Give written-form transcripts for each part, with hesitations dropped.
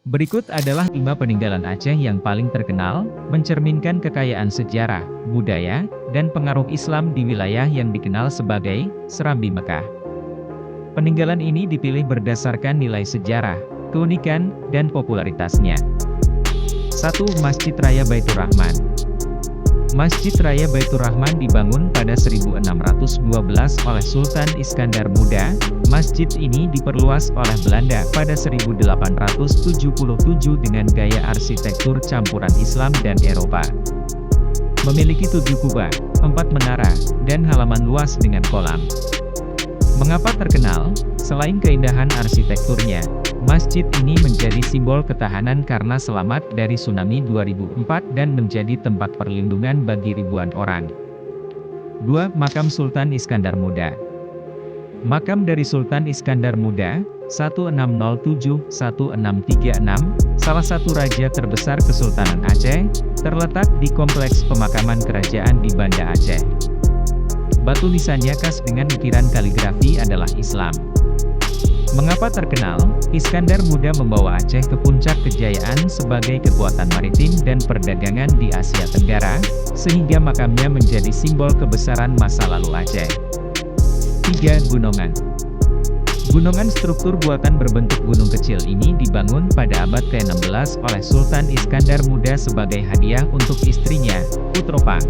Berikut adalah 5 peninggalan Aceh yang paling terkenal, mencerminkan kekayaan sejarah, budaya, dan pengaruh Islam di wilayah yang dikenal sebagai Serambi Mekah. Peninggalan ini dipilih berdasarkan nilai sejarah, keunikan, dan popularitasnya. 1. Masjid Raya Baitur Rahman. Masjid Raya Baitur Rahman dibangun pada 1612 oleh Sultan Iskandar Muda. Masjid ini diperluas oleh Belanda pada 1877 dengan gaya arsitektur campuran Islam dan Eropa. Memiliki 7 kubah, 4 menara, dan halaman luas dengan kolam. Mengapa terkenal? Selain keindahan arsitekturnya, masjid ini menjadi simbol ketahanan karena selamat dari tsunami 2004 dan menjadi tempat perlindungan bagi ribuan orang. 2. Makam Sultan Iskandar Muda. Makam dari Sultan Iskandar Muda, 1607-1636, salah satu raja terbesar Kesultanan Aceh, terletak di Kompleks Pemakaman Kerajaan di Banda Aceh. Batu nisannya khas dengan ukiran kaligrafi adalah Islam. Mengapa terkenal? Iskandar Muda membawa Aceh ke puncak kejayaan sebagai kekuatan maritim dan perdagangan di Asia Tenggara, sehingga makamnya menjadi simbol kebesaran masa lalu Aceh. 3. Gunungan. Gunungan struktur buatan berbentuk gunung kecil ini dibangun pada abad ke-16 oleh Sultan Iskandar Muda sebagai hadiah untuk istrinya, Putropang.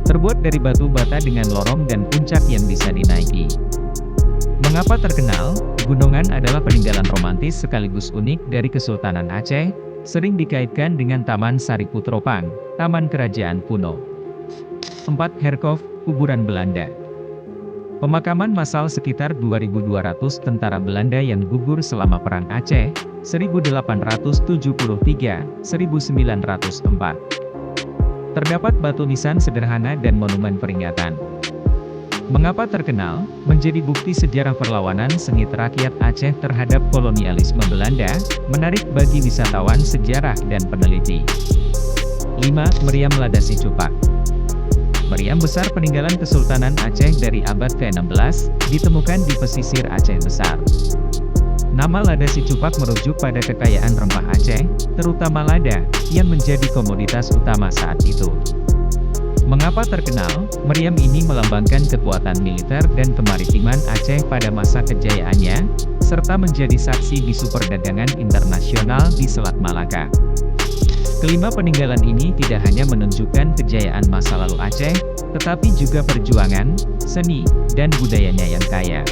Terbuat dari batu bata dengan lorong dan puncak yang bisa dinaiki. Mengapa terkenal? Gunungan adalah peninggalan romantis sekaligus unik dari Kesultanan Aceh, sering dikaitkan dengan Taman Sari Putropang, Taman Kerajaan kuno. 4. Herkov, kuburan Belanda. Pemakaman massal sekitar 2.200 tentara Belanda yang gugur selama Perang Aceh, 1873-1904. Terdapat batu nisan sederhana dan monumen peringatan. Mengapa terkenal? Menjadi bukti sejarah perlawanan sengit rakyat Aceh terhadap kolonialisme Belanda, menarik bagi wisatawan sejarah dan peneliti. 5. Meriam Lada Sicupak. Meriam besar peninggalan Kesultanan Aceh dari abad ke-16, ditemukan di pesisir Aceh Besar. Nama lada Sicupak merujuk pada kekayaan rempah Aceh, terutama lada, yang menjadi komoditas utama saat itu. Mengapa terkenal? Meriam ini melambangkan kekuatan militer dan kemaritiman Aceh pada masa kejayaannya, serta menjadi saksi bisu perdagangan internasional di Selat Malaka. Kelima peninggalan ini tidak hanya menunjukkan kejayaan masa lalu Aceh, tetapi juga perjuangan, seni, dan budayanya yang kaya.